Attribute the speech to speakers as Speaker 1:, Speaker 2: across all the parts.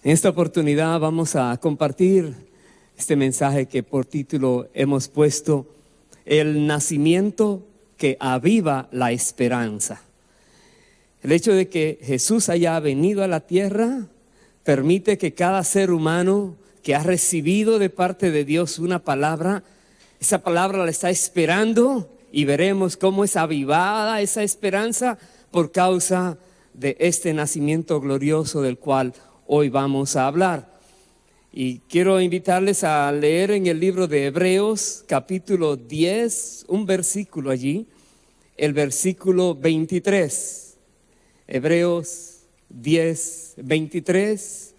Speaker 1: En esta oportunidad vamos a compartir este mensaje que por título hemos puesto El nacimiento que aviva la esperanza. El hecho de que Jesús haya venido a la tierra permite que cada ser humano que ha recibido de parte de Dios una palabra, esa palabra la está esperando y veremos cómo es avivada esa esperanza por causa de este nacimiento glorioso del cual hoy vamos a hablar. Y quiero invitarles a leer en el libro de Hebreos, capítulo 10, un versículo allí, el versículo 23. Hebreos 10, 23,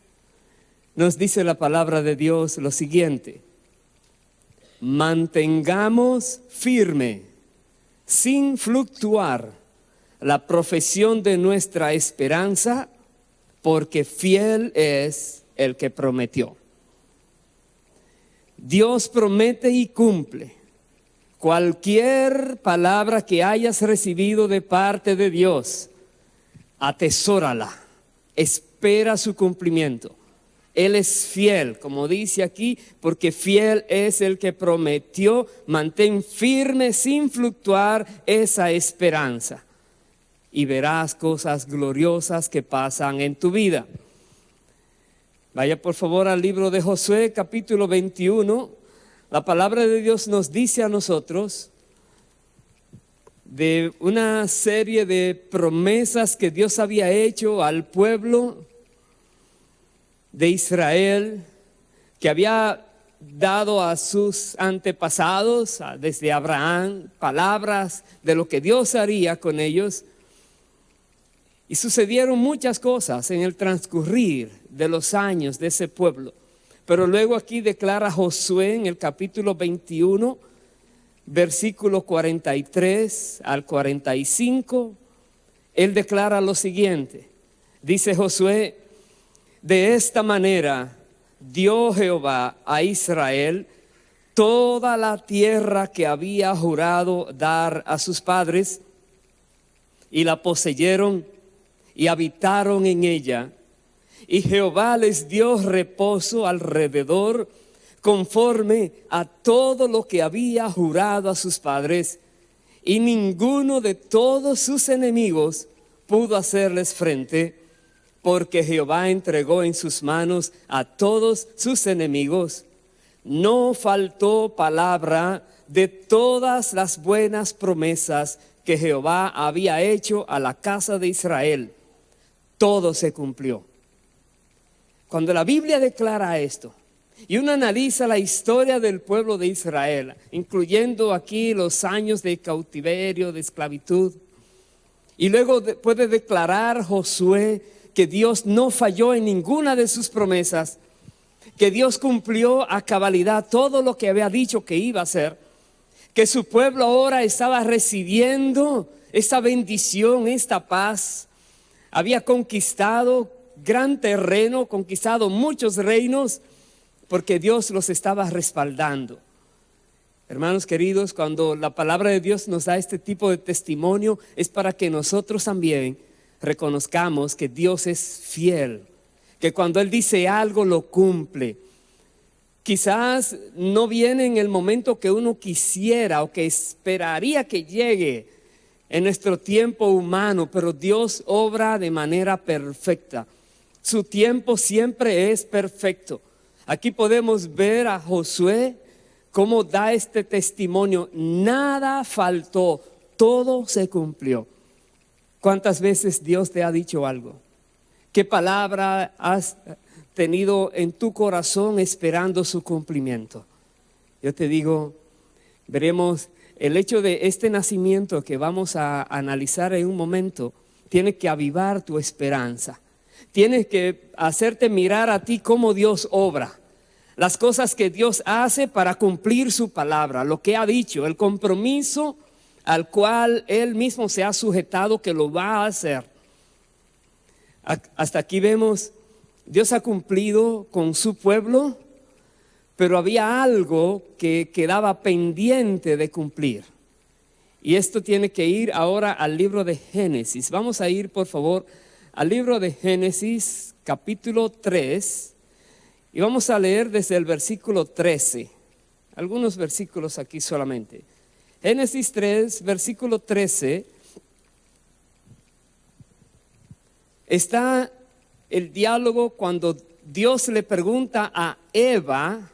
Speaker 1: nos dice la palabra de Dios lo siguiente: mantengamos firme, sin fluctuar, la profesión de nuestra esperanza, porque fiel es el que prometió. Dios promete y cumple. Cualquier palabra que hayas recibido de parte de Dios, atesórala, espera su cumplimiento. Él es fiel, como dice aquí, porque fiel es el que prometió. Mantén firme sin fluctuar esa esperanza y verás cosas gloriosas que pasan en tu vida. Vaya por favor al libro de Josué, capítulo 21. La palabra de Dios nos dice a nosotros de una serie de promesas que Dios había hecho al pueblo de Israel, que había dado a sus antepasados, desde Abraham, palabras de lo que Dios haría con ellos. Y sucedieron muchas cosas en el transcurrir de los años de ese pueblo. Pero luego aquí declara Josué en el capítulo 21, versículo 43 al 45, él declara lo siguiente. Dice Josué: de esta manera dio Jehová a Israel toda la tierra que había jurado dar a sus padres, y la poseyeron y habitaron en ella. Y Jehová les dio reposo alrededor, conforme a todo lo que había jurado a sus padres, y ninguno de todos sus enemigos pudo hacerles frente, porque Jehová entregó en sus manos a todos sus enemigos. No faltó palabra de todas las buenas promesas que Jehová había hecho a la casa de Israel. Todo se cumplió. Cuando la Biblia declara esto y uno analiza la historia del pueblo de Israel, incluyendo aquí los años de cautiverio, de esclavitud, y luego puede declarar Josué que Dios no falló en ninguna de sus promesas, que Dios cumplió a cabalidad todo lo que había dicho que iba a hacer, que su pueblo ahora estaba recibiendo esta bendición, esta paz. Había conquistado gran terreno, conquistado muchos reinos, porque Dios los estaba respaldando. Hermanos queridos, cuando la palabra de Dios nos da este tipo de testimonio, es para que nosotros también reconozcamos que Dios es fiel, que cuando Él dice algo lo cumple. Quizás no viene en el momento que uno quisiera o que esperaría que llegue en nuestro tiempo humano, pero Dios obra de manera perfecta. Su tiempo siempre es perfecto. Aquí podemos ver a Josué cómo da este testimonio. Nada faltó, todo se cumplió. ¿Cuántas veces Dios te ha dicho algo? ¿Qué palabra has tenido en tu corazón esperando su cumplimiento? Yo te digo, veremos el hecho de este nacimiento que vamos a analizar en un momento, tiene que avivar tu esperanza. Tiene que hacerte mirar a ti cómo Dios obra. Las cosas que Dios hace para cumplir su palabra, lo que ha dicho, el compromiso al cual Él mismo se ha sujetado que lo va a hacer. Hasta aquí vemos, Dios ha cumplido con su pueblo, pero había algo que quedaba pendiente de cumplir. Y esto tiene que ir ahora al libro de Génesis. Vamos a ir, por favor, al libro de Génesis, capítulo 3, y vamos a leer desde el versículo 13, algunos versículos aquí solamente. Génesis 3, versículo 13, está el diálogo cuando Dios le pregunta a Eva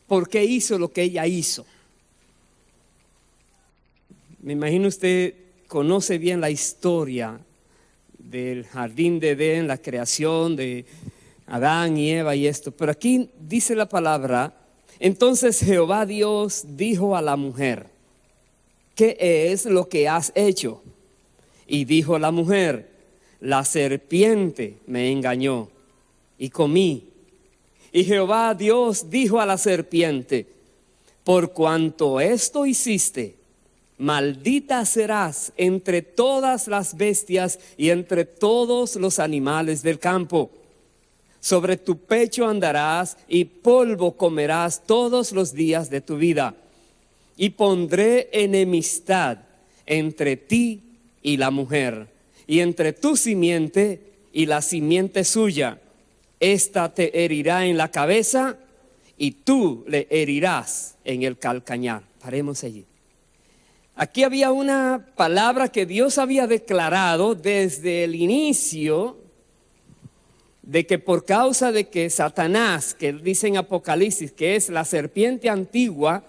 Speaker 1: por qué hizo lo que ella hizo. Me imagino usted conoce bien la historia del jardín de Edén, la creación de Adán y Eva y esto. Pero aquí dice la palabra: entonces Jehová Dios dijo a la mujer: ¿qué es lo que has hecho? Y dijo la mujer: la serpiente me engañó y comí. Y Jehová Dios dijo a la serpiente: por cuanto esto hiciste, maldita serás entre todas las bestias y entre todos los animales del campo. Sobre tu pecho andarás y polvo comerás todos los días de tu vida. Y pondré enemistad entre ti y la mujer, y entre tu simiente y la simiente suya. Esta te herirá en la cabeza y tú le herirás en el calcañar. Paremos allí. Aquí había una palabra que Dios había declarado desde el inicio, de que por causa de que Satanás, que dice en Apocalipsis que es la serpiente antigua,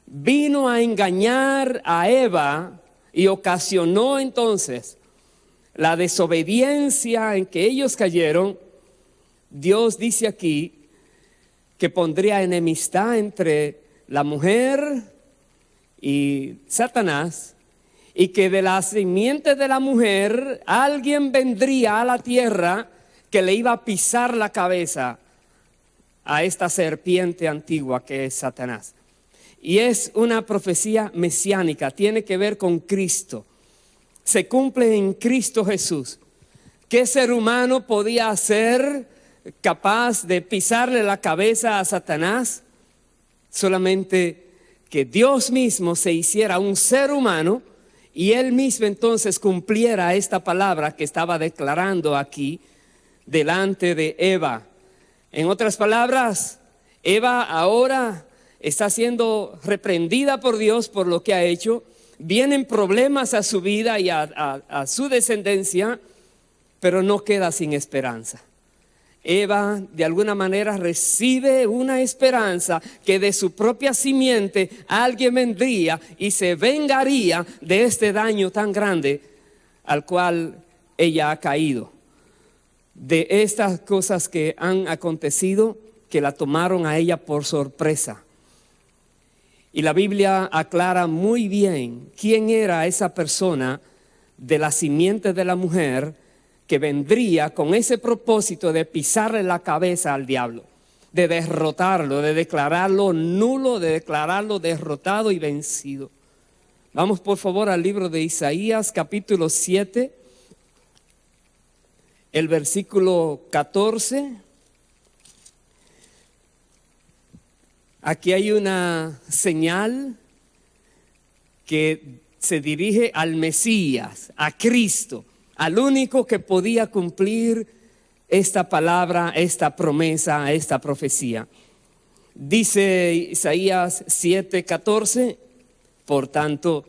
Speaker 1: vino a engañar a Eva y ocasionó entonces la desobediencia en que ellos cayeron. Dios dice aquí que pondría enemistad entre la mujer y Satanás, y que de la simiente de la mujer alguien vendría a la tierra que le iba a pisar la cabeza a esta serpiente antigua que es Satanás. Y es una profecía mesiánica, tiene que ver con Cristo. Se cumple en Cristo Jesús. ¿Qué ser humano podía ser capaz de pisarle la cabeza a Satanás? Solamente que Dios mismo se hiciera un ser humano y Él mismo entonces cumpliera esta palabra que estaba declarando aquí delante de Eva. En otras palabras, Eva ahora está siendo reprendida por Dios por lo que ha hecho. Vienen problemas a su vida y a su descendencia, pero no queda sin esperanza. Eva de alguna manera recibe una esperanza que de su propia simiente alguien vendría y se vengaría de este daño tan grande al cual ella ha caído. De estas cosas que han acontecido, que la tomaron a ella por sorpresa. Y la Biblia aclara muy bien quién era esa persona de la simiente de la mujer que vendría con ese propósito de pisarle la cabeza al diablo, de derrotarlo, de declararlo nulo, de declararlo derrotado y vencido. Vamos por favor al libro de Isaías capítulo 7, el versículo 14. Aquí hay una señal que se dirige al Mesías, a Cristo, al único que podía cumplir esta palabra, esta promesa, esta profecía. Dice Isaías 7:14, por tanto,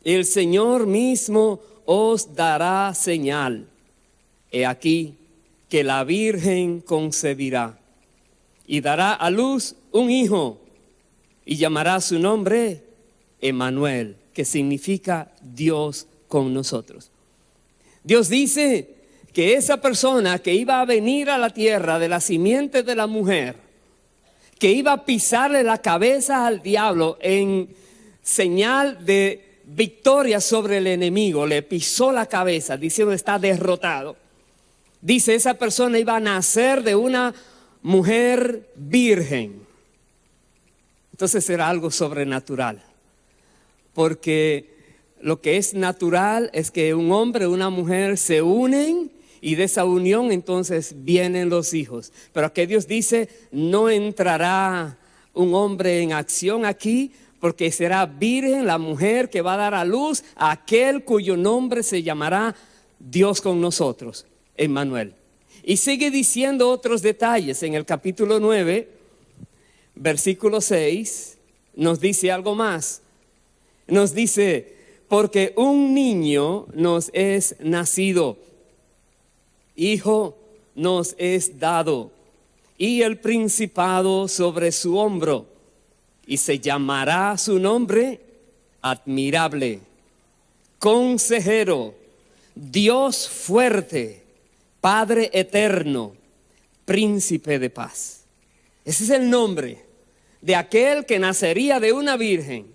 Speaker 1: el Señor mismo os dará señal. He aquí que la Virgen concebirá y dará a luz un hijo y llamará su nombre Emmanuel, que significa Dios con nosotros. Dios dice que esa persona que iba a venir a la tierra de la simiente de la mujer, que iba a pisarle la cabeza al diablo en señal de victoria sobre el enemigo, le pisó la cabeza diciendo está derrotado. Dice esa persona iba a nacer de una mujer virgen. Entonces era algo sobrenatural, porque lo que es natural es que un hombre y una mujer se unen y de esa unión entonces vienen los hijos. Pero aquí Dios dice, no entrará un hombre en acción aquí, porque será virgen la mujer que va a dar a luz a aquel cuyo nombre se llamará Dios con nosotros, Emmanuel. Y sigue diciendo otros detalles. En el capítulo 9, versículo 6, nos dice algo más. Nos dice, porque un niño nos es nacido, hijo nos es dado, y el principado sobre su hombro, y se llamará su nombre admirable, consejero, Dios fuerte, Padre eterno, príncipe de paz. Ese es el nombre de aquel que nacería de una virgen,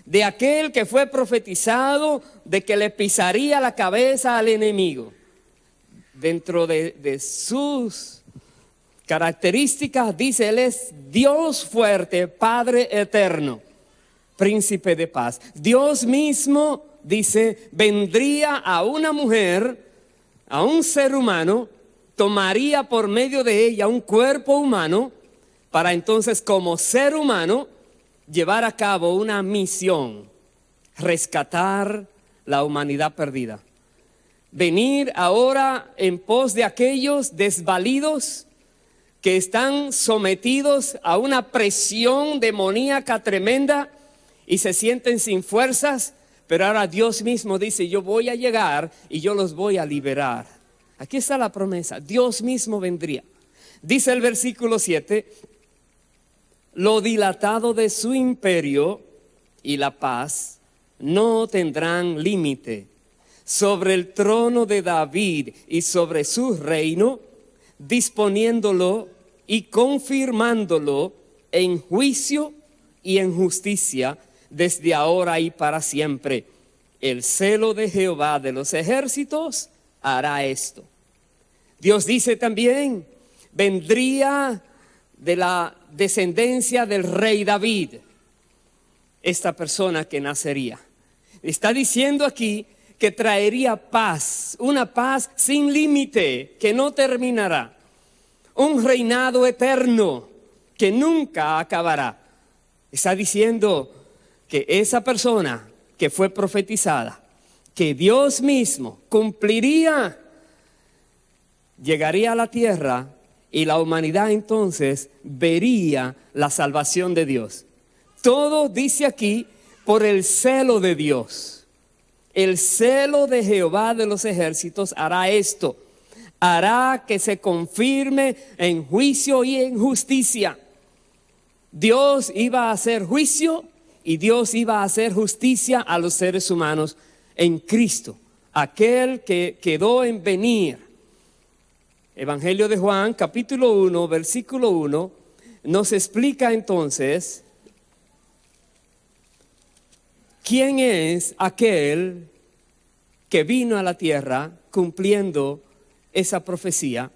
Speaker 1: de aquel que fue profetizado de que le pisaría la cabeza al enemigo. Dentro de sus características dice, Él es Dios fuerte, Padre eterno, príncipe de paz. Dios mismo, dice, vendría a una mujer, a un ser humano, tomaría por medio de ella un cuerpo humano, para entonces como ser humano llevar a cabo una misión, rescatar la humanidad perdida. Venir ahora en pos de aquellos desvalidos que están sometidos a una presión demoníaca tremenda y se sienten sin fuerzas, pero ahora Dios mismo dice, yo voy a llegar y yo los voy a liberar. Aquí está la promesa, Dios mismo vendría. Dice el versículo 7, lo dilatado de su imperio y la paz no tendrán límite sobre el trono de David y sobre su reino, disponiéndolo y confirmándolo en juicio y en justicia desde ahora y para siempre. El celo de Jehová de los ejércitos hará esto. Dios dice también, vendría de la descendencia del rey David, esta persona que nacería. Está diciendo aquí que traería paz, una paz sin límite, que no terminará. Un reinado eterno que nunca acabará. Está diciendo que esa persona que fue profetizada, que Dios mismo cumpliría, llegaría a la tierra y la humanidad entonces vería la salvación de Dios. Todo dice aquí por el celo de Dios. El celo de Jehová de los ejércitos hará esto. Hará que se confirme en juicio y en justicia. Dios iba a hacer juicio y Dios iba a hacer justicia a los seres humanos en Cristo, aquel que quedó en venir. Evangelio de Juan, capítulo 1, versículo 1, nos explica entonces quién es aquel que vino a la tierra cumpliendo esa profecía,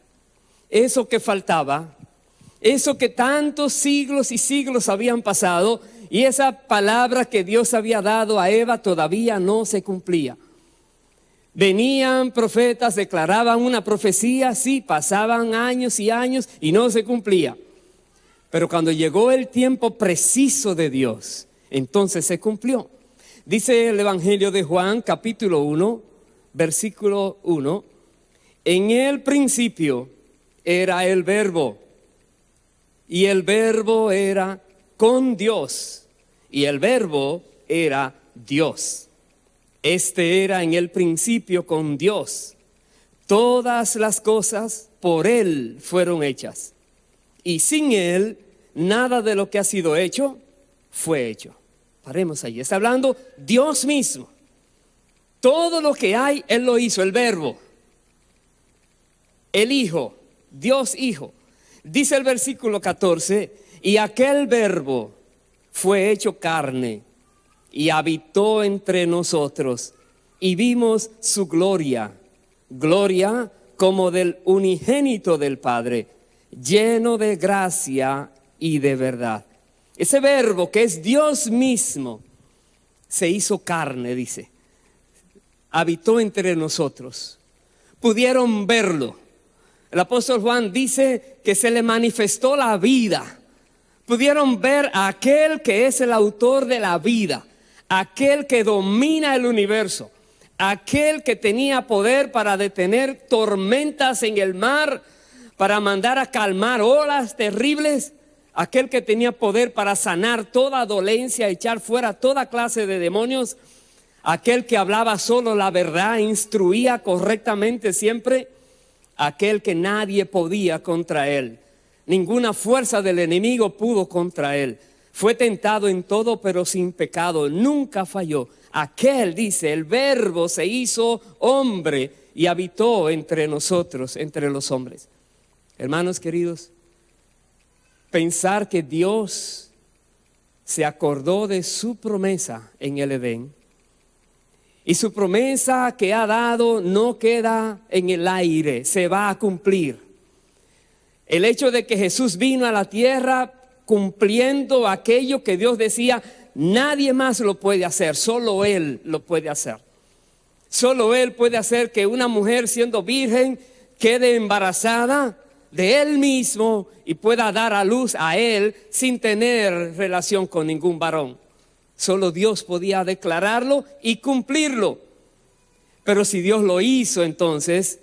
Speaker 1: eso que faltaba, eso que tantos siglos y siglos habían pasado y esa palabra que Dios había dado a Eva todavía no se cumplía. Venían profetas, declaraban una profecía, sí, pasaban años y años y no se cumplía. Pero cuando llegó el tiempo preciso de Dios, entonces se cumplió. Dice el Evangelio de Juan, capítulo 1, versículo 1, en el principio era el Verbo, y el Verbo era con Dios, y el Verbo era Dios. Este era en el principio con Dios. Todas las cosas por Él fueron hechas. Y sin Él, nada de lo que ha sido hecho, fue hecho. Paremos ahí. Está hablando Dios mismo. Todo lo que hay, Él lo hizo, el Verbo. El Hijo, Dios Hijo. Dice el versículo 14, y aquel Verbo fue hecho carne y habitó entre nosotros, y vimos su gloria, gloria como del unigénito del Padre, lleno de gracia y de verdad. Ese Verbo que es Dios mismo, se hizo carne, dice, habitó entre nosotros. Pudieron verlo. El apóstol Juan dice que se le manifestó la vida. Pudieron ver a aquel que es el autor de la vida, aquel que domina el universo, aquel que tenía poder para detener tormentas en el mar, para mandar a calmar olas terribles, aquel que tenía poder para sanar toda dolencia, echar fuera toda clase de demonios, aquel que hablaba solo la verdad, instruía correctamente siempre, aquel que nadie podía contra él. Ninguna fuerza del enemigo pudo contra él. Fue tentado en todo, pero sin pecado. Nunca falló. Aquel, dice, el Verbo se hizo hombre y habitó entre nosotros, entre los hombres. Hermanos queridos, pensar que Dios se acordó de su promesa en el Edén, y su promesa que ha dado no queda en el aire, se va a cumplir. El hecho de que Jesús vino a la tierra cumpliendo aquello que Dios decía, nadie más lo puede hacer, solo Él lo puede hacer. Solo Él puede hacer que una mujer siendo virgen quede embarazada de Él mismo y pueda dar a luz a Él sin tener relación con ningún varón. Solo Dios podía declararlo y cumplirlo. Pero si Dios lo hizo, entonces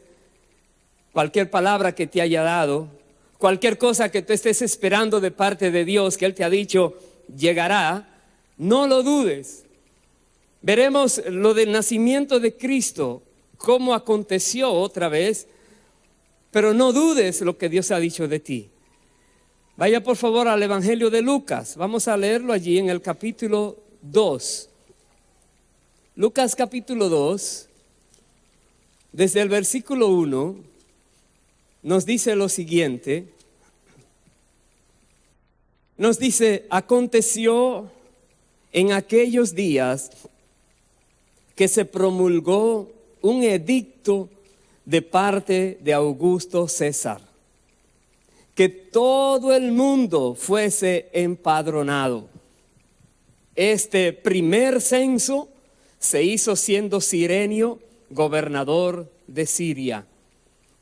Speaker 1: cualquier palabra que te haya dado, cualquier cosa que tú estés esperando de parte de Dios, que Él te ha dicho llegará, no lo dudes. Veremos lo del nacimiento de Cristo, cómo aconteció otra vez, pero no dudes lo que Dios ha dicho de ti. Vaya por favor al Evangelio de Lucas, vamos a leerlo allí en el capítulo 2. Lucas capítulo 2, desde el versículo 1, nos dice lo siguiente. Nos dice, aconteció en aquellos días que se promulgó un edicto de parte de Augusto César, que todo el mundo fuese empadronado. Este primer censo se hizo siendo Cirenio gobernador de Siria,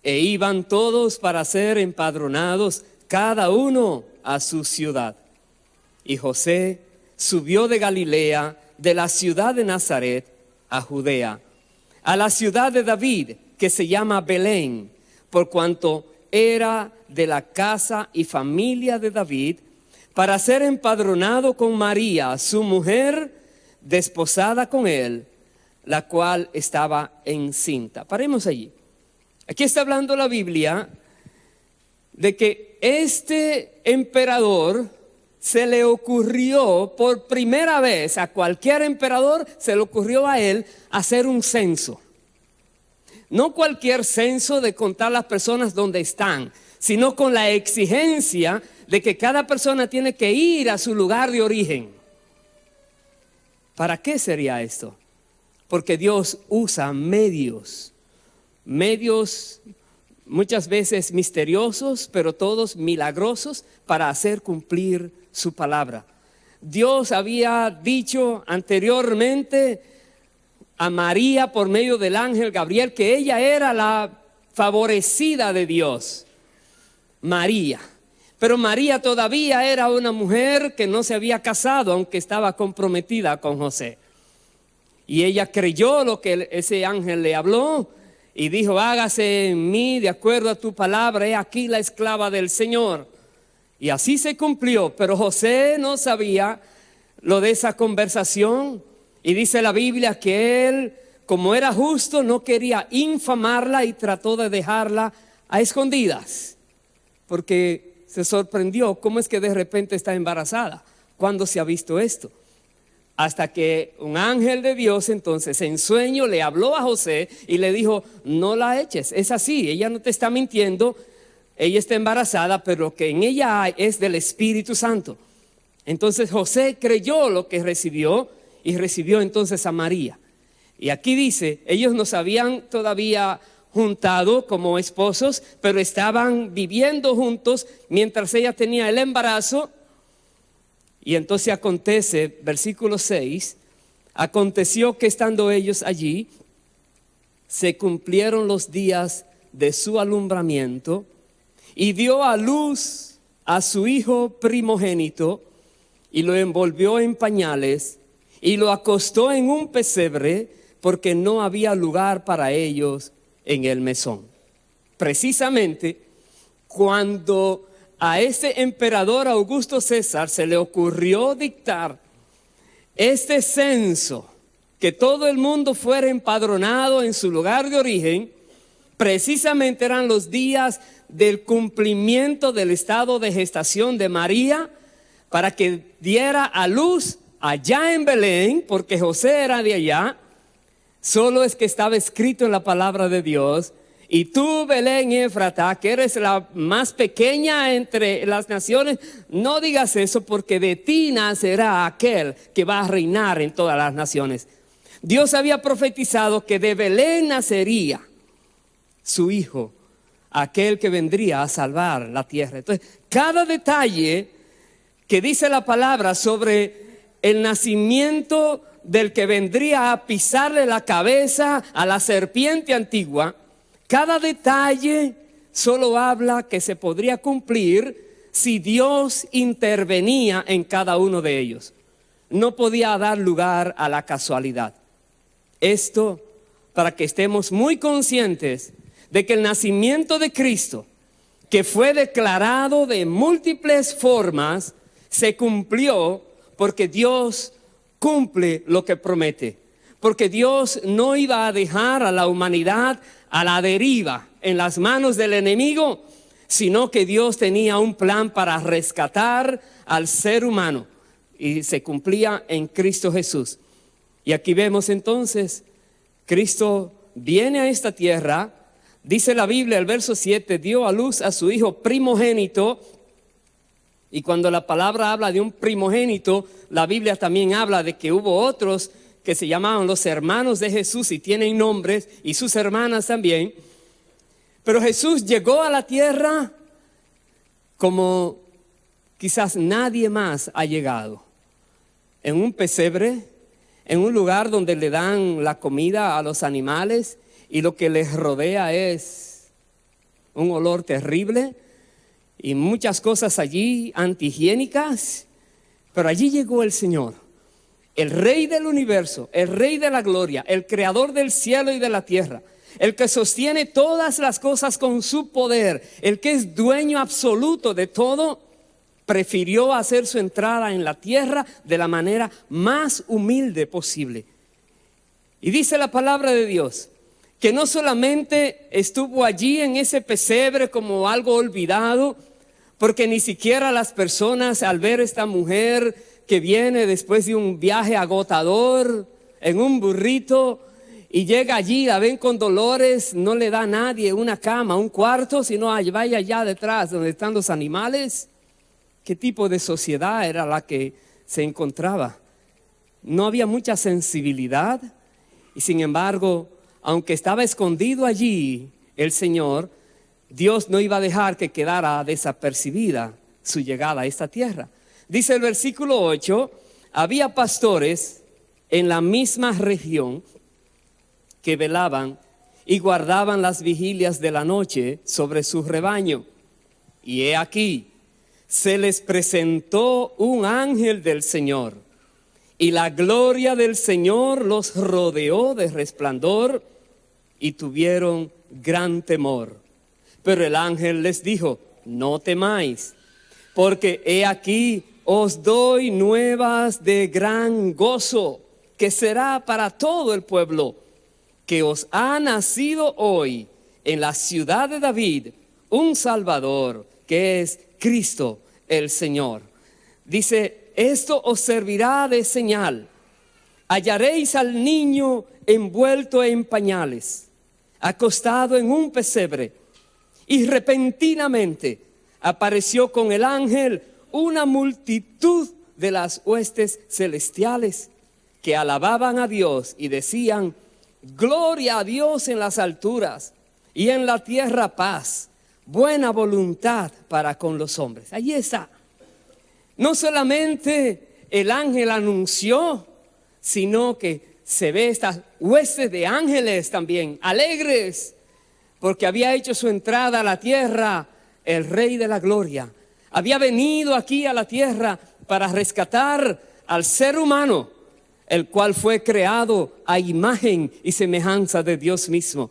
Speaker 1: e iban todos para ser empadronados, cada uno a su ciudad. Y José subió de Galilea, de la ciudad de Nazaret, a Judea, a la ciudad de David, que se llama Belén, por cuanto era de la casa y familia de David, para ser empadronado con María, su mujer, desposada con él, la cual estaba encinta. Paremos allí. Aquí está hablando la Biblia de que este emperador se le ocurrió por primera vez, a cualquier emperador se le ocurrió a él hacer un censo. No cualquier censo de contar las personas donde están, sino con la exigencia de que cada persona tiene que ir a su lugar de origen. ¿Para qué sería esto? Porque Dios usa medios muchas veces misteriosos, pero todos milagrosos para hacer cumplir su palabra. Dios había dicho anteriormente a María por medio del ángel Gabriel que ella era la favorecida de Dios, María. Pero María todavía era una mujer que no se había casado, aunque estaba comprometida con José. Y ella creyó lo que ese ángel le habló y dijo, hágase en mí de acuerdo a tu palabra, he aquí la esclava del Señor. Y así se cumplió, pero José no sabía lo de esa conversación. Y dice la Biblia que él, como era justo, no quería infamarla y trató de dejarla a escondidas. Porque se sorprendió, ¿cómo es que de repente está embarazada? ¿Cuándo se ha visto esto? Hasta que un ángel de Dios entonces en sueño le habló a José y le dijo, no la eches, es así, ella no te está mintiendo, ella está embarazada, pero lo que en ella hay es del Espíritu Santo. Entonces José creyó lo que recibió y recibió entonces a María. Y aquí dice, ellos no se habían todavía juntado como esposos, pero estaban viviendo juntos mientras ella tenía el embarazo. Y entonces acontece, versículo 6, aconteció que estando ellos allí, se cumplieron los días de su alumbramiento y dio a luz a su hijo primogénito y lo envolvió en pañales y lo acostó en un pesebre porque no había lugar para ellos en el mesón. Precisamente cuando a ese emperador Augusto César se le ocurrió dictar este censo, que todo el mundo fuera empadronado en su lugar de origen, precisamente eran los días del cumplimiento del estado de gestación de María, para que diera a luz allá en Belén, porque José era de allá. Solo es que estaba escrito en la palabra de Dios: y tú, Belén Éfrata, que eres la más pequeña entre las naciones, no digas eso, porque de ti nacerá aquel que va a reinar en todas las naciones. Dios había profetizado que de Belén nacería su hijo, aquel que vendría a salvar la tierra. Entonces, cada detalle que dice la palabra sobre el nacimiento del que vendría a pisarle la cabeza a la serpiente antigua, cada detalle solo habla que se podría cumplir si Dios intervenía en cada uno de ellos. No podía dar lugar a la casualidad. Esto para que estemos muy conscientes de que el nacimiento de Cristo, que fue declarado de múltiples formas, se cumplió porque Dios cumple lo que promete. Porque Dios no iba a dejar a la humanidad a la deriva en las manos del enemigo, sino que Dios tenía un plan para rescatar al ser humano, y se cumplía en Cristo Jesús. Y aquí vemos entonces, Cristo viene a esta tierra. Dice la Biblia, el verso 7, dio a luz a su hijo primogénito. Y cuando la palabra habla de un primogénito, la Biblia también habla de que hubo otros que se llamaban los hermanos de Jesús, y tienen nombres, y sus hermanas también. Pero Jesús llegó a la tierra como quizás nadie más ha llegado, en un pesebre, en un lugar donde le dan la comida a los animales, y lo que les rodea es un olor terrible y muchas cosas allí antihigiénicas. Pero allí llegó el Señor, el Rey del universo, el Rey de la gloria, el creador del cielo y de la tierra, el que sostiene todas las cosas con su poder, el que es dueño absoluto de todo. Prefirió hacer su entrada en la tierra de la manera más humilde posible. Y dice la palabra de Dios que no solamente estuvo allí en ese pesebre como algo olvidado, porque ni siquiera las personas, al ver esta mujer que viene después de un viaje agotador en un burrito y llega allí, la ven con dolores, no le da a nadie una cama, un cuarto, sino vaya allá detrás donde están los animales. ¿Qué tipo de sociedad era la que se encontraba? No había mucha sensibilidad, y sin embargo, aunque estaba escondido allí el Señor, Dios no iba a dejar que quedara desapercibida su llegada a esta tierra. Dice el versículo 8, había pastores en la misma región que velaban y guardaban las vigilias de la noche sobre su rebaño. Y he aquí, se les presentó un ángel del Señor, y la gloria del Señor los rodeó de resplandor, y tuvieron gran temor. Pero el ángel les dijo: no temáis, porque he aquí os doy nuevas de gran gozo, que será para todo el pueblo, que os ha nacido hoy en la ciudad de David un Salvador, que es Cristo el Señor. Dice: esto os servirá de señal. Hallaréis al niño envuelto en pañales, acostado en un pesebre. Y repentinamente apareció con el ángel una multitud de las huestes celestiales, que alababan a Dios y decían: gloria a Dios en las alturas, y en la tierra paz, buena voluntad para con los hombres. Allí está. No solamente el ángel anunció, sino que se ve estas huestes de ángeles también, alegres, porque había hecho su entrada a la tierra el Rey de la gloria. Había venido aquí a la tierra para rescatar al ser humano, el cual fue creado a imagen y semejanza de Dios mismo.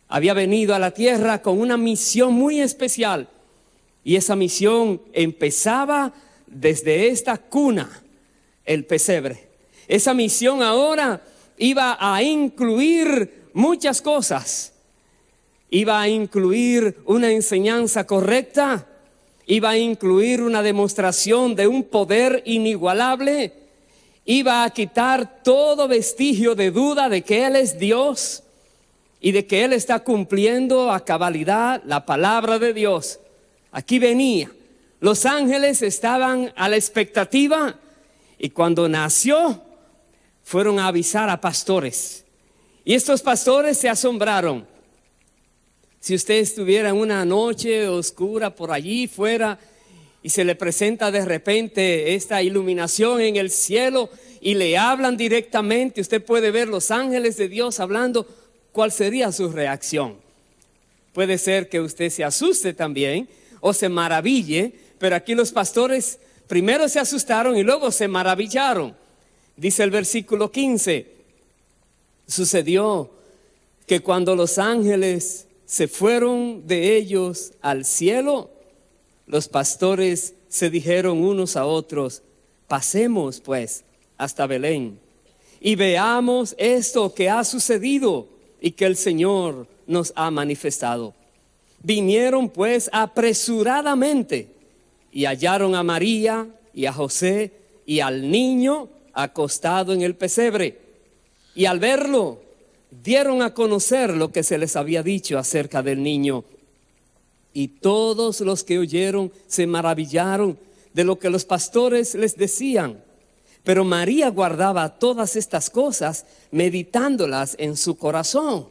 Speaker 1: Había venido a la tierra con una misión muy especial, y esa misión empezaba desde esta cuna, el pesebre. Esa misión ahora iba a incluir muchas cosas. Iba a incluir una enseñanza correcta, iba a incluir una demostración de un poder inigualable, iba a quitar todo vestigio de duda de que Él es Dios y de que Él está cumpliendo a cabalidad la palabra de Dios. Aquí venía. Los ángeles estaban a la expectativa, y cuando nació fueron a avisar a pastores, y estos pastores se asombraron. Si usted estuviera en una noche oscura por allí fuera y se le presenta de repente esta iluminación en el cielo y le hablan directamente, usted puede ver los ángeles de Dios hablando, ¿cuál sería su reacción? Puede ser que usted se asuste también o se maraville, pero aquí los pastores primero se asustaron y luego se maravillaron. Dice el versículo 15, sucedió que cuando los ángeles se fueron de ellos al cielo, los pastores se dijeron unos a otros, pasemos pues hasta Belén y veamos esto que ha sucedido y que el Señor nos ha manifestado. Vinieron pues apresuradamente y hallaron a María y a José y al niño acostado en el pesebre, y al verlo dieron a conocer lo que se les había dicho acerca del niño. Y todos los que oyeron se maravillaron de lo que los pastores les decían. Pero María guardaba todas estas cosas, meditándolas en su corazón.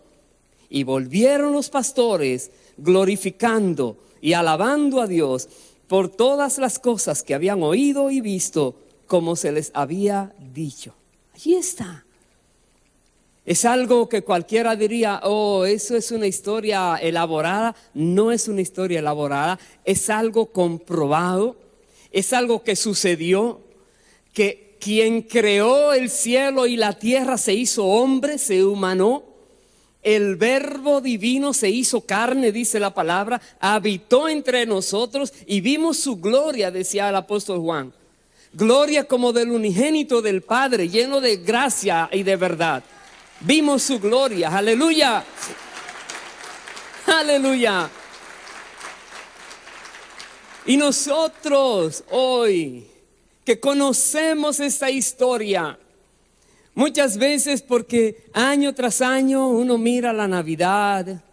Speaker 1: Y volvieron los pastores glorificando y alabando a Dios por todas las cosas que habían oído y visto, como se les había dicho. Allí está. Es algo que cualquiera diría, oh, eso es una historia elaborada. No es una historia elaborada, es algo comprobado, es algo que sucedió, que quien creó el cielo y la tierra se hizo hombre, se humanó. El verbo divino se hizo carne, dice la palabra, habitó entre nosotros y vimos su gloria, decía el apóstol Juan. Gloria como del unigénito del Padre, lleno de gracia y de verdad. Vimos su gloria, aleluya, aleluya. Y nosotros hoy que conocemos esta historia, muchas veces porque año tras año uno mira la Navidad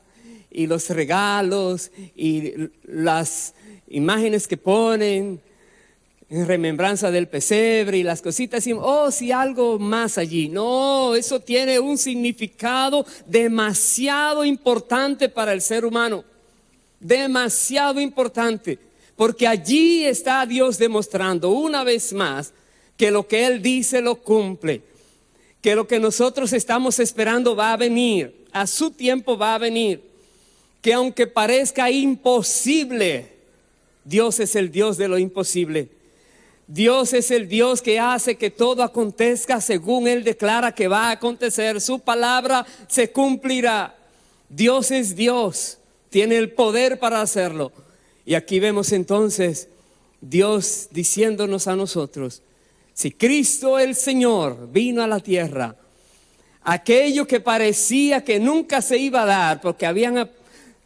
Speaker 1: y los regalos y las imágenes que ponen en remembranza del pesebre y las cositas, y oh, si algo más allí. No, eso tiene un significado demasiado importante para el ser humano, demasiado importante, porque allí está Dios demostrando una vez más que lo que Él dice lo cumple, que lo que nosotros estamos esperando va a venir, a su tiempo va a venir, que aunque parezca imposible, Dios es el Dios de lo imposible. Dios es el Dios que hace que todo acontezca según Él declara que va a acontecer. Su palabra se cumplirá. Dios es Dios, tiene el poder para hacerlo. Y aquí vemos entonces Dios diciéndonos a nosotros, si Cristo el Señor vino a la tierra, aquello que parecía que nunca se iba a dar, porque habían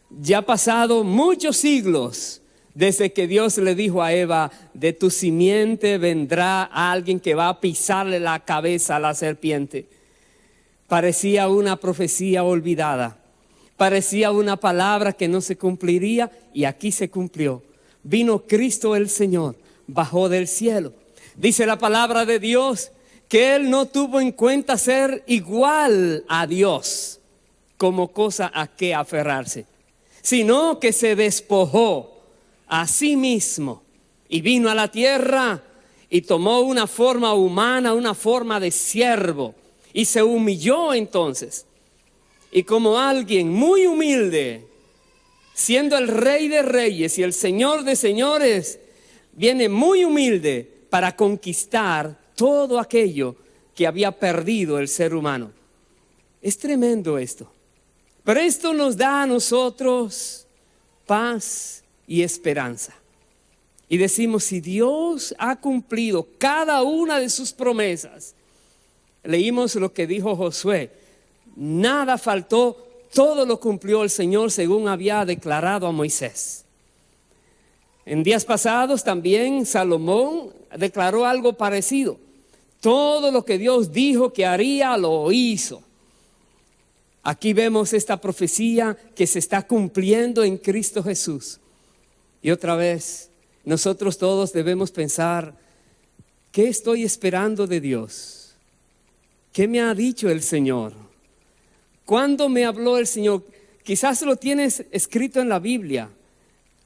Speaker 1: ya pasado muchos siglos desde que Dios le dijo a Eva, de tu simiente vendrá alguien que va a pisarle la cabeza a la serpiente. Parecía una profecía olvidada, parecía una palabra que no se cumpliría, y aquí se cumplió. Vino Cristo el Señor, bajó del cielo. Dice la palabra de Dios que Él no tuvo en cuenta ser igual a Dios como cosa a que aferrarse, sino que se despojó a sí mismo y vino a la tierra y tomó una forma humana, una forma de siervo, y se humilló entonces. Y como alguien muy humilde, siendo el Rey de Reyes y el Señor de Señores, viene muy humilde para conquistar todo aquello que había perdido el ser humano. Es tremendo esto. Pero esto nos da a nosotros paz y esperanza. Y decimos, si Dios ha cumplido cada una de sus promesas, leímos lo que dijo Josué, nada faltó, todo lo cumplió el Señor según había declarado a Moisés. En días pasados también Salomón declaró algo parecido. Todo lo que Dios dijo que haría, lo hizo. Aquí vemos esta profecía que se está cumpliendo en Cristo Jesús. Y otra vez, nosotros todos debemos pensar, ¿qué estoy esperando de Dios? ¿Qué me ha dicho el Señor? ¿Cuándo me habló el Señor? Quizás lo tienes escrito en la Biblia,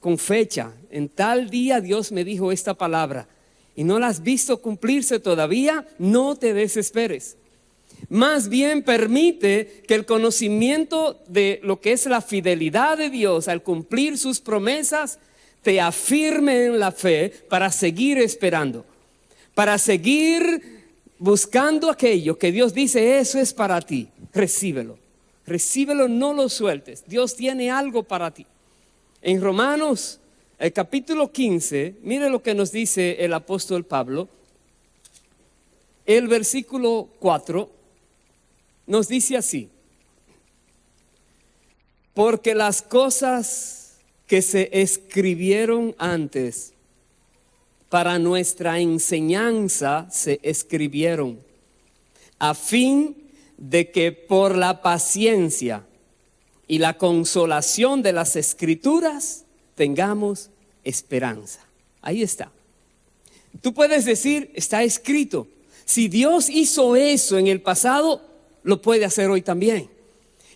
Speaker 1: con fecha. En tal día Dios me dijo esta palabra. Y no la has visto cumplirse todavía, no te desesperes. Más bien permite que el conocimiento de lo que es la fidelidad de Dios al cumplir sus promesas te afirme en la fe para seguir esperando, para seguir buscando aquello que Dios dice, eso es para ti. Recíbelo, recíbelo, no lo sueltes. Dios tiene algo para ti. En Romanos, el capítulo 15, mire lo que nos dice el apóstol Pablo. El versículo 4 nos dice así: porque las cosas que se escribieron antes para nuestra enseñanza se escribieron, a fin de que por la paciencia y la consolación de las Escrituras tengamos esperanza. Ahí está. Tú puedes decir, está escrito. Si Dios hizo eso en el pasado, lo puede hacer hoy también.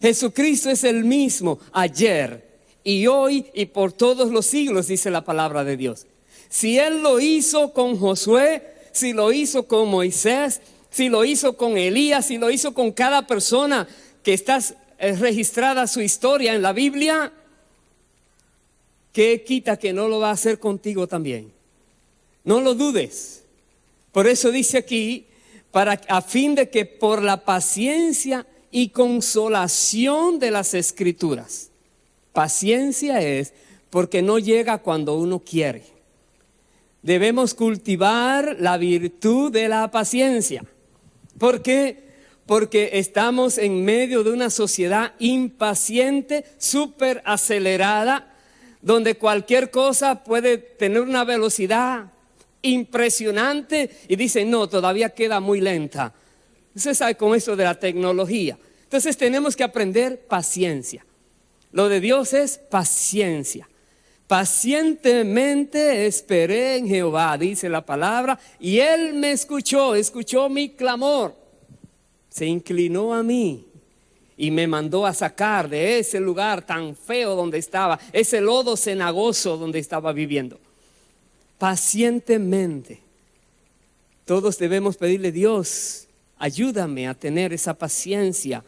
Speaker 1: Jesucristo es el mismo ayer y hoy y por todos los siglos, dice la palabra de Dios. Si Él lo hizo con Josué, si lo hizo con Moisés, si lo hizo con Elías, si lo hizo con cada persona que está registrada su historia en la Biblia, ¿qué quita que no lo va a hacer contigo también? No lo dudes. Por eso dice aquí, a fin de que por la paciencia y consolación de las Escrituras. Paciencia es porque no llega cuando uno quiere. Debemos cultivar la virtud de la paciencia. ¿Por qué? Porque estamos en medio de una sociedad impaciente, súper acelerada, donde cualquier cosa puede tener una velocidad impresionante y dicen, no, todavía queda muy lenta. Usted sabe con eso de la tecnología. Entonces tenemos que aprender paciencia. Lo de Dios es paciencia. Pacientemente esperé en Jehová, dice la palabra, y Él me escuchó mi clamor. Se inclinó a mí y me mandó a sacar de ese lugar tan feo donde estaba, ese lodo cenagoso donde estaba viviendo. Pacientemente. Todos debemos pedirle, Dios, ayúdame a tener esa paciencia.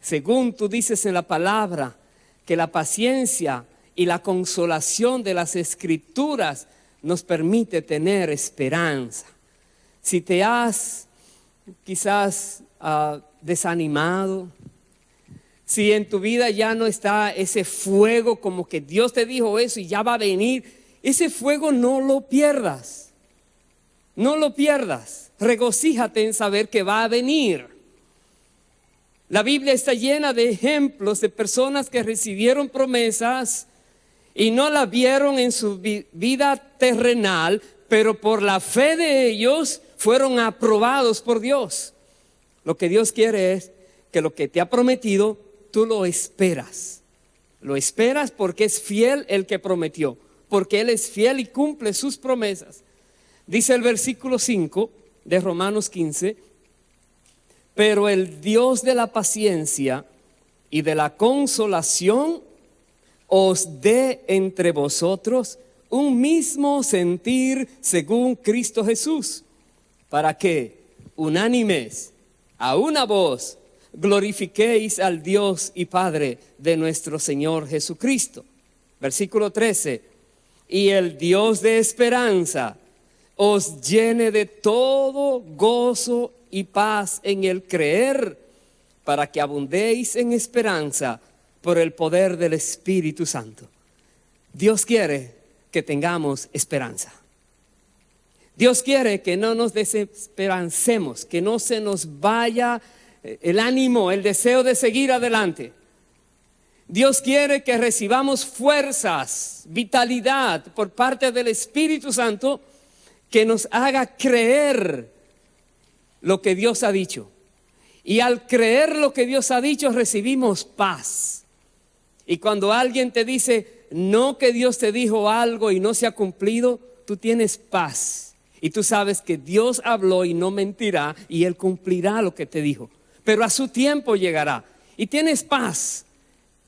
Speaker 1: Según tú dices en la palabra, que la paciencia y la consolación de las Escrituras nos permite tener esperanza. Si te has quizás desanimado, si en tu vida ya no está ese fuego, como que Dios te dijo eso y ya va a venir, ese fuego no lo pierdas. No lo pierdas. Regocíjate en saber que va a venir. La Biblia está llena de ejemplos de personas que recibieron promesas y no la vieron en su vida terrenal, pero por la fe de ellos fueron aprobados por Dios. Lo que Dios quiere es que lo que te ha prometido, tú lo esperas. Lo esperas porque es fiel el que prometió, porque Él es fiel y cumple sus promesas. Dice el versículo 5 de Romanos 15, pero el Dios de la paciencia y de la consolación os dé entre vosotros un mismo sentir según Cristo Jesús, para que unánimes a una voz glorifiquéis al Dios y Padre de nuestro Señor Jesucristo. Versículo 13, y el Dios de esperanza os llene de todo gozo y paz en el creer, para que abundéis en esperanza por el poder del Espíritu Santo. Dios quiere que tengamos esperanza. Dios quiere que no nos desesperancemos, que no se nos vaya el ánimo, el deseo de seguir adelante. Dios quiere que recibamos fuerzas, vitalidad por parte del Espíritu Santo que nos haga creer lo que Dios ha dicho. Y al creer lo que Dios ha dicho, recibimos paz. Y cuando alguien te dice, no, que Dios te dijo algo y no se ha cumplido, tú tienes paz. Y tú sabes que Dios habló y no mentirá, y Él cumplirá lo que te dijo. Pero a su tiempo llegará. Y tienes paz.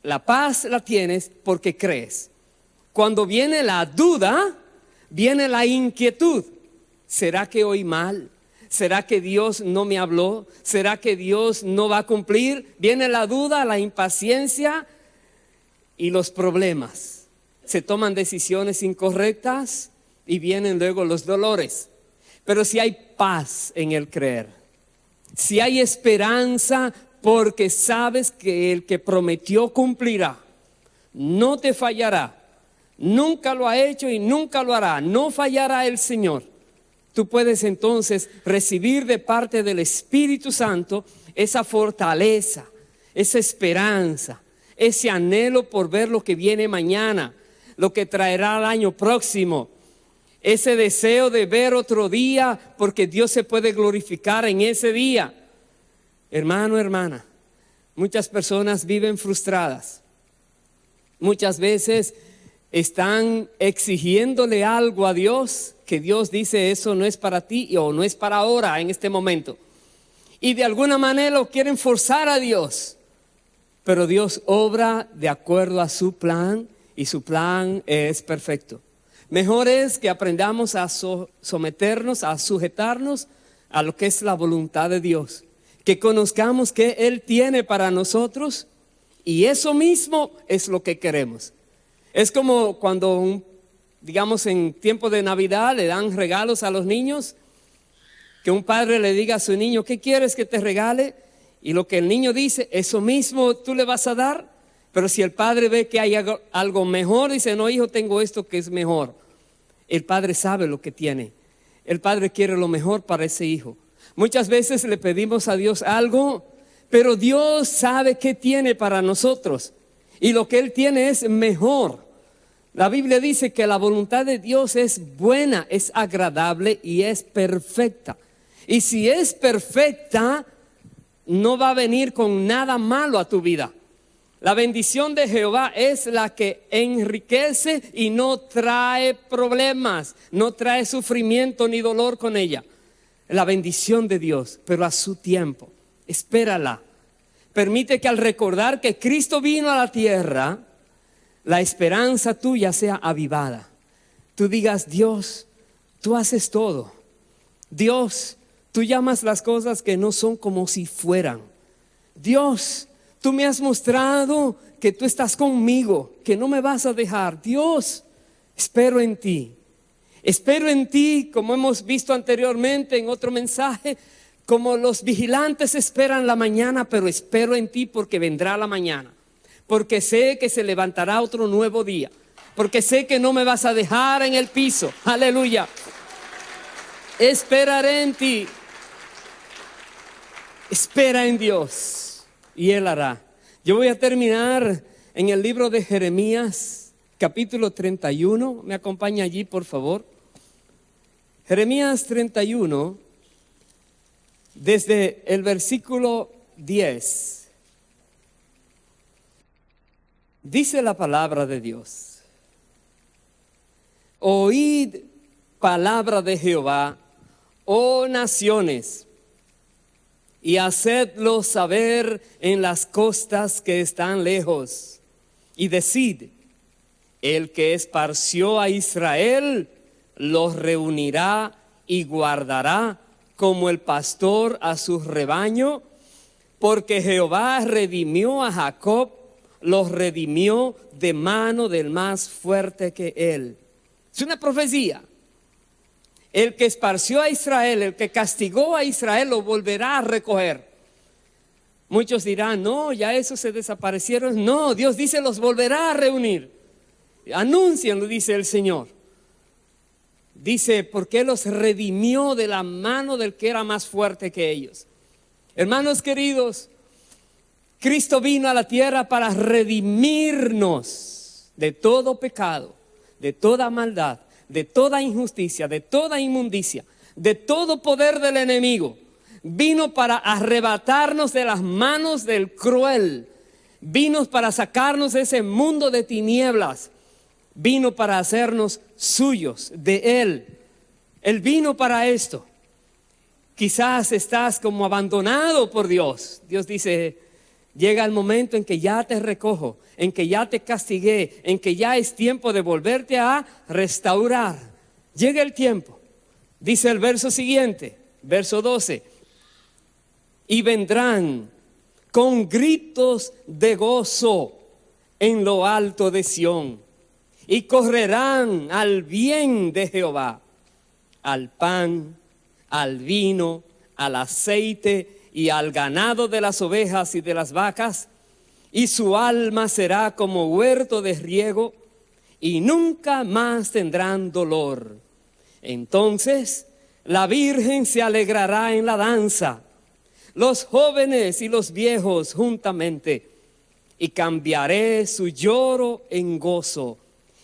Speaker 1: La paz la tienes porque crees. Cuando viene la duda, viene la inquietud. ¿Será que oí mal? ¿Será que Dios no me habló? ¿Será que Dios no va a cumplir? Viene la duda, la impaciencia y los problemas. Se toman decisiones incorrectas y vienen luego los dolores. Pero si hay paz en el creer, si hay esperanza, porque sabes que el que prometió cumplirá, no te fallará, nunca lo ha hecho y nunca lo hará, no fallará el Señor. Tú puedes entonces recibir de parte del Espíritu Santo esa fortaleza, esa esperanza, ese anhelo por ver lo que viene mañana, lo que traerá el año próximo, ese deseo de ver otro día porque Dios se puede glorificar en ese día. Hermano, hermana, muchas personas viven frustradas. Muchas veces están exigiéndole algo a Dios que Dios dice eso no es para ti o no es para ahora en este momento. Y de alguna manera lo quieren forzar a Dios. Pero Dios obra de acuerdo a su plan y su plan es perfecto. Mejor es que aprendamos a someternos, a sujetarnos a lo que es la voluntad de Dios. Que conozcamos que Él tiene para nosotros y eso mismo es lo que queremos. Es como cuando, digamos, en tiempo de Navidad le dan regalos a los niños, que un padre le diga a su niño, ¿qué quieres que te regale? Y lo que el niño dice, eso mismo tú le vas a dar. Pero si el padre ve que hay algo mejor, dice, no, hijo, tengo esto que es mejor. El padre sabe lo que tiene. El padre quiere lo mejor para ese hijo. Muchas veces le pedimos a Dios algo, pero Dios sabe qué tiene para nosotros. Y lo que Él tiene es mejor. La Biblia dice que la voluntad de Dios es buena, es agradable y es perfecta. Y si es perfecta, no va a venir con nada malo a tu vida. La bendición de Jehová es la que enriquece y no trae problemas, no trae sufrimiento ni dolor con ella. La bendición de Dios, pero a su tiempo. Espérala. Permite que al recordar que Cristo vino a la tierra, la esperanza tuya sea avivada. Tú digas, Dios, tú haces todo. Dios, tú llamas las cosas que no son como si fueran. Dios, tú me has mostrado que tú estás conmigo, que no me vas a dejar. Dios, espero en ti. Espero en ti, como hemos visto anteriormente en otro mensaje, como los vigilantes esperan la mañana, pero espero en ti porque vendrá la mañana. Porque sé que se levantará otro nuevo día. Porque sé que no me vas a dejar en el piso. Aleluya. Esperaré en ti. Espera en Dios y Él hará. Yo voy a terminar en el libro de Jeremías, capítulo 31. Me acompaña allí, por favor. Jeremías 31, desde el versículo 10. Dice la palabra de Dios: oíd palabra de Jehová, oh naciones, y hacedlo saber en las costas que están lejos, y decid, el que esparció a Israel los reunirá y guardará como el pastor a su rebaño, porque Jehová redimió a Jacob, los redimió de mano del más fuerte que él. Es una profecía. El que esparció a Israel, el que castigó a Israel, lo volverá a recoger. Muchos dirán, no, ya esos se desaparecieron. No, Dios dice, los volverá a reunir. Anúncienlo, dice el Señor. Dice, porque los redimió de la mano del que era más fuerte que ellos. Hermanos queridos, Cristo vino a la tierra para redimirnos de todo pecado, de toda maldad, de toda injusticia, de toda inmundicia, de todo poder del enemigo. Vino para arrebatarnos de las manos del cruel. Vino para sacarnos de ese mundo de tinieblas. Vino para hacernos suyos de Él. Él vino para esto. Quizás estás como abandonado por Dios. Dios dice, llega el momento en que ya te recojo, en que ya te castigué, en que ya es tiempo de volverte a restaurar. Llega el tiempo. Dice el verso siguiente, verso 12. Y vendrán con gritos de gozo en lo alto de Sión, y correrán al bien de Jehová, al pan, al vino, al aceite y al ganado de las ovejas y de las vacas, y su alma será como huerto de riego, y nunca más tendrán dolor. Entonces la Virgen se alegrará en la danza, los jóvenes y los viejos juntamente, y cambiaré su lloro en gozo,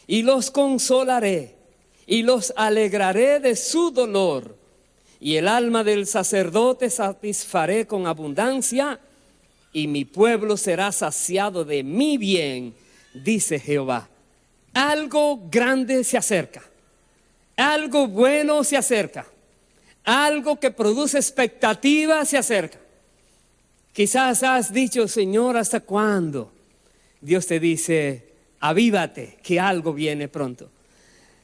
Speaker 1: y los consolaré, y los alegraré de su dolor, y el alma del sacerdote satisfaré con abundancia, y mi pueblo será saciado de mi bien, dice Jehová. Algo grande se acerca, algo bueno se acerca. Algo que produce expectativa se acerca. Quizás has dicho, Señor, ¿hasta cuándo? Dios te dice, avívate, que algo viene pronto.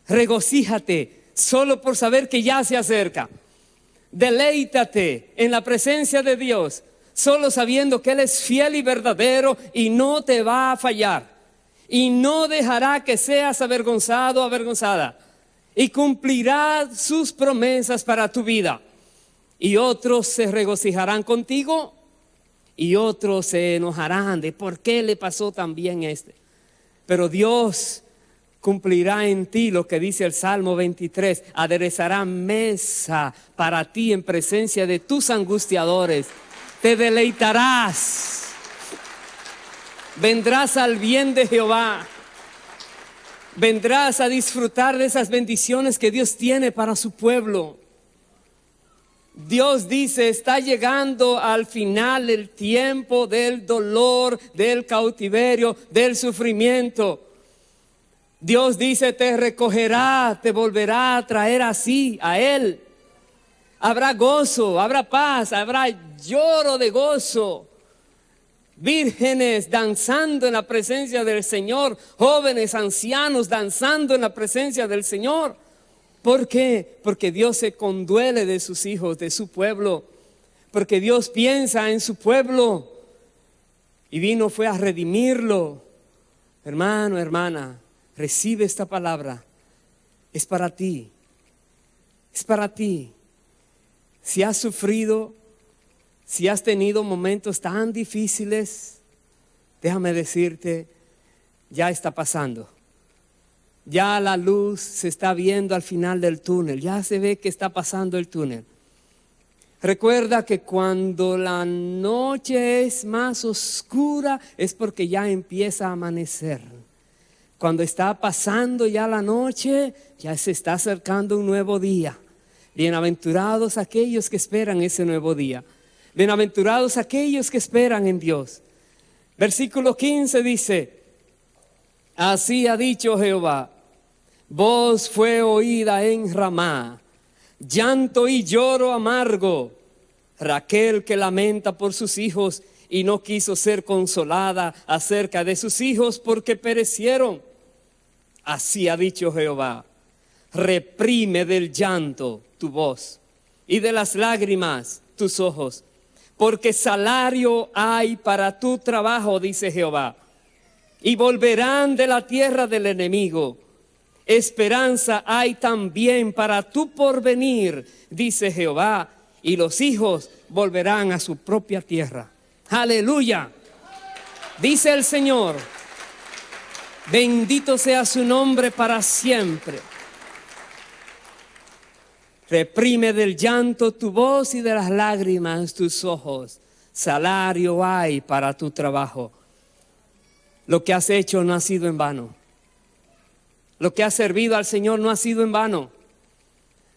Speaker 1: Regocíjate solo por saber que ya se acerca. Deleítate en la presencia de Dios, solo sabiendo que Él es fiel y verdadero y no te va a fallar. Y no dejará que seas avergonzado o avergonzada. Y cumplirá sus promesas para tu vida. Y otros se regocijarán contigo, y otros se enojarán de por qué le pasó también este. Pero Dios cumplirá en ti lo que dice el Salmo 23. Aderezará mesa para ti en presencia de tus angustiadores. Te deleitarás. Vendrás al bien de Jehová. Vendrás a disfrutar de esas bendiciones que Dios tiene para su pueblo. Dios dice, está llegando al final el tiempo del dolor, del cautiverio, del sufrimiento. Dios dice, te recogerá, te volverá a traer así a Él. Habrá gozo, habrá paz, habrá lloro de gozo. Vírgenes danzando en la presencia del Señor, jóvenes, ancianos danzando en la presencia del Señor. ¿Por qué? Porque Dios se conduele de sus hijos, de su pueblo, porque Dios piensa en su pueblo y fue a redimirlo. Hermano, hermana, recibe esta palabra, es para ti, es para ti. Si has sufrido, si has tenido momentos tan difíciles, déjame decirte, ya está pasando. Ya la luz se está viendo al final del túnel, ya se ve que está pasando el túnel. Recuerda que cuando la noche es más oscura es porque ya empieza a amanecer. Cuando está pasando ya la noche, ya se está acercando un nuevo día. Bienaventurados aquellos que esperan ese nuevo día. Bienaventurados aquellos que esperan en Dios. Versículo 15 dice, así ha dicho Jehová, voz fue oída en Ramá, llanto y lloro amargo. Raquel que lamenta por sus hijos y no quiso ser consolada acerca de sus hijos porque perecieron. Así ha dicho Jehová, reprime del llanto tu voz y de las lágrimas tus ojos, porque salario hay para tu trabajo, dice Jehová, y volverán de la tierra del enemigo Esperanza hay también para tu porvenir, dice Jehová, y los hijos volverán a su propia tierra. Aleluya. Dice el Señor, bendito sea su nombre para siempre. Reprime del llanto tu voz y de las lágrimas tus ojos. Salario hay para tu trabajo. Lo que has hecho no ha sido en vano. Lo que has servido al Señor no ha sido en vano.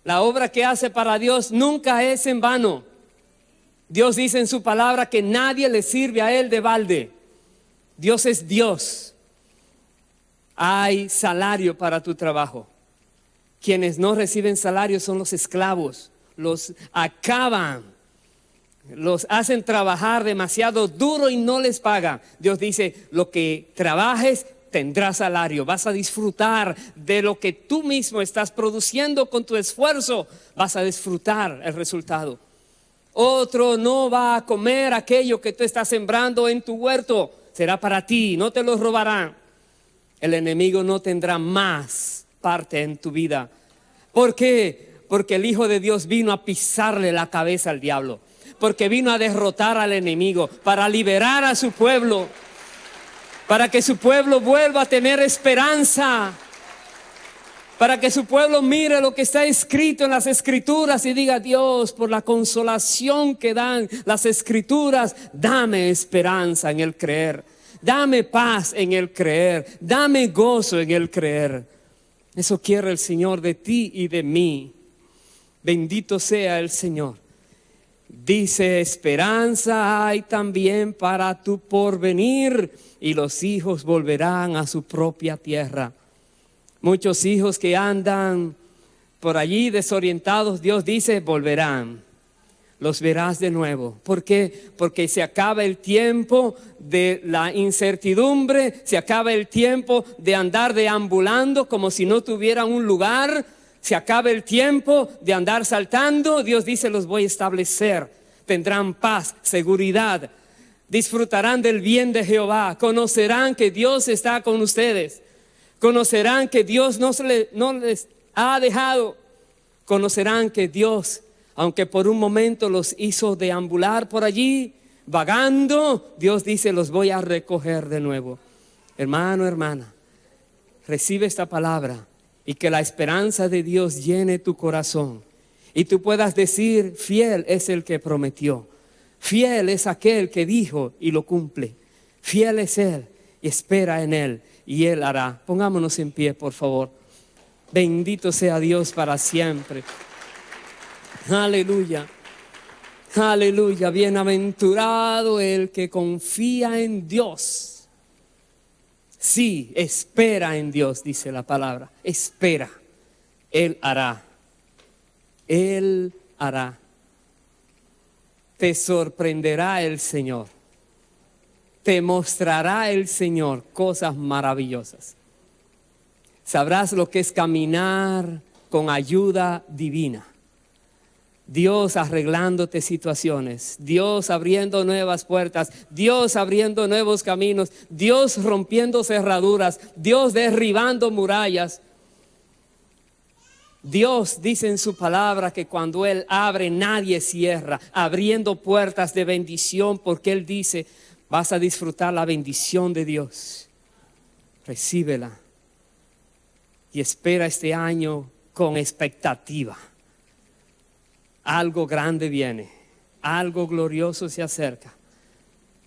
Speaker 1: La obra que hace para Dios nunca es en vano. Dios dice en su palabra que nadie le sirve a Él de balde. Dios es Dios. Hay salario para tu trabajo. Quienes no reciben salario son los esclavos. Los acaban. Los hacen trabajar demasiado duro y no les pagan. Dios dice, lo que trabajes tendrás salario. Vas a disfrutar de lo que tú mismo estás produciendo con tu esfuerzo. Vas a disfrutar el resultado. Otro no va a comer aquello que tú estás sembrando en tu huerto. Será para ti, no te lo robarán. El enemigo no tendrá más parte en tu vida. ¿Por qué? Porque el Hijo de Dios vino a pisarle la cabeza al diablo. Porque vino a derrotar al enemigo, para liberar a su pueblo, para que su pueblo vuelva a tener esperanza, para que su pueblo mire lo que está escrito en las Escrituras y diga: Dios, por la consolación que dan las Escrituras, dame esperanza en el creer, dame paz en el creer, dame gozo en el creer. Eso quiere el Señor de ti y de mí. Bendito sea el Señor. Dice, esperanza hay también para tu porvenir, y los hijos volverán a su propia tierra. Muchos hijos que andan por allí desorientados, Dios dice, volverán. Los verás de nuevo. ¿Por qué? Porque se acaba el tiempo de la incertidumbre, se acaba el tiempo de andar deambulando como si no tuvieran un lugar. Se acaba el tiempo de andar saltando. Dios dice, los voy a establecer. Tendrán paz, seguridad. Disfrutarán del bien de Jehová. Conocerán que Dios está con ustedes. Conocerán que Dios no les ha dejado. Conocerán que Dios, aunque por un momento los hizo deambular por allí, vagando, Dios dice, los voy a recoger de nuevo. Hermano, hermana, recibe esta palabra. Y que la esperanza de Dios llene tu corazón. Y tú puedas decir, fiel es el que prometió. Fiel es aquel que dijo y lo cumple. Fiel es Él y espera en Él y Él hará. Pongámonos en pie, por favor. Bendito sea Dios para siempre. Aleluya. Aleluya. Bienaventurado el que confía en Dios. Sí, espera en Dios, dice la palabra. Espera. Él hará. Él hará. Te sorprenderá el Señor. Te mostrará el Señor cosas maravillosas. Sabrás lo que es caminar con ayuda divina. Dios arreglándote situaciones, Dios abriendo nuevas puertas, Dios abriendo nuevos caminos, Dios rompiendo cerraduras, Dios derribando murallas. Dios dice en su palabra que cuando Él abre nadie cierra, abriendo puertas de bendición, porque Él dice, vas a disfrutar la bendición de Dios. Recíbela y espera este año con expectativa. Algo grande viene, algo glorioso se acerca.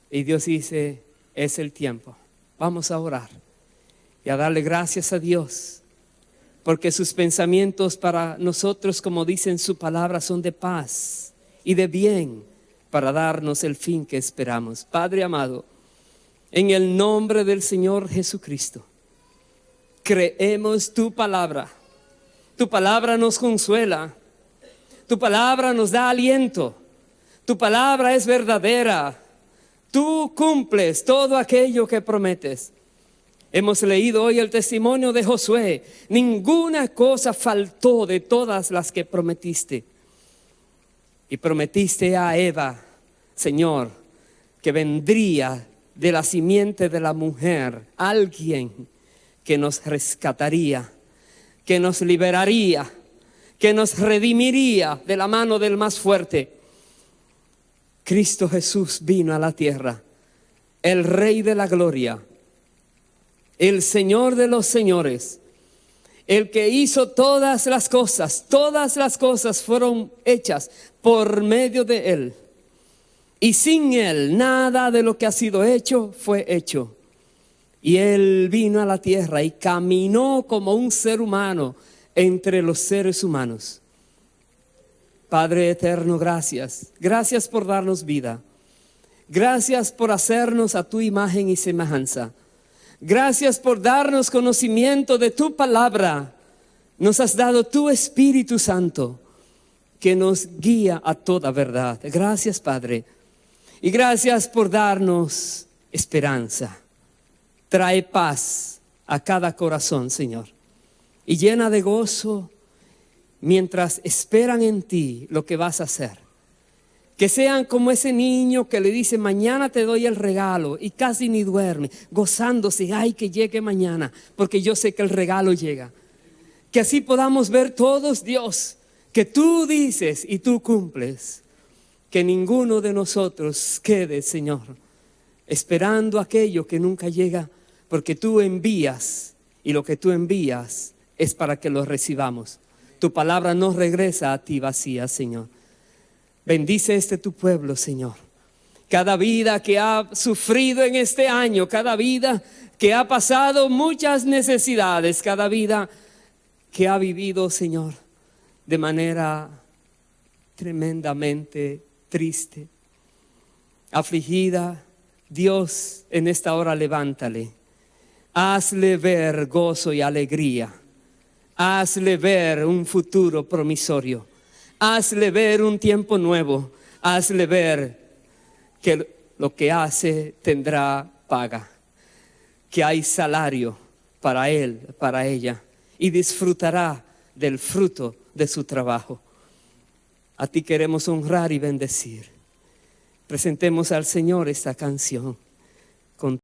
Speaker 1: Y Dios dice, es el tiempo. Vamos a orar y a darle gracias a Dios. Porque sus pensamientos para nosotros, como dice en su palabra, son de paz y de bien para darnos el fin que esperamos. Padre amado, en el nombre del Señor Jesucristo, creemos tu palabra. Tu palabra nos consuela. Tu palabra nos da aliento. Tu palabra es verdadera. Tú cumples todo aquello que prometes. Hemos leído hoy el testimonio de Josué. Ninguna cosa faltó de todas las que prometiste. Y prometiste a Eva, Señor, que vendría de la simiente de la mujer alguien que nos rescataría, que nos liberaría, que nos redimiría de la mano del más fuerte. Cristo Jesús vino a la tierra, el Rey de la gloria, el Señor de los señores, el que hizo todas las cosas fueron hechas por medio de Él. Y sin Él, nada de lo que ha sido hecho fue hecho. Y Él vino a la tierra y caminó como un ser humano entre los seres humanos. Padre eterno, gracias. Gracias por darnos vida. Gracias por hacernos a tu imagen y semejanza. Gracias por darnos conocimiento de tu palabra. Nos has dado tu Espíritu Santo que nos guía a toda verdad. Gracias, Padre. Y gracias por darnos esperanza. Trae paz a cada corazón, Señor. Y llena de gozo mientras esperan en ti lo que vas a hacer. Que sean como ese niño que le dice, mañana te doy el regalo, y casi ni duerme, gozándose, ay, que llegue mañana, porque yo sé que el regalo llega. Que así podamos ver todos, Dios, que tú dices y tú cumples. Que ninguno de nosotros quede, Señor, esperando aquello que nunca llega, porque tú envías, y lo que tú envías es para que lo recibamos. Tu palabra no regresa a ti vacía, Señor. Bendice tu pueblo, Señor. Cada vida que ha sufrido en este año, cada vida que ha pasado muchas necesidades, cada vida que ha vivido, Señor, de manera tremendamente triste, afligida. Dios, en esta hora levántale. Hazle ver gozo y alegría. Hazle ver un futuro promisorio. Hazle ver un tiempo nuevo. Hazle ver que lo que hace tendrá paga. Que hay salario para él, para ella. Y disfrutará del fruto de su trabajo. A ti queremos honrar y bendecir. Presentemos al Señor esta canción.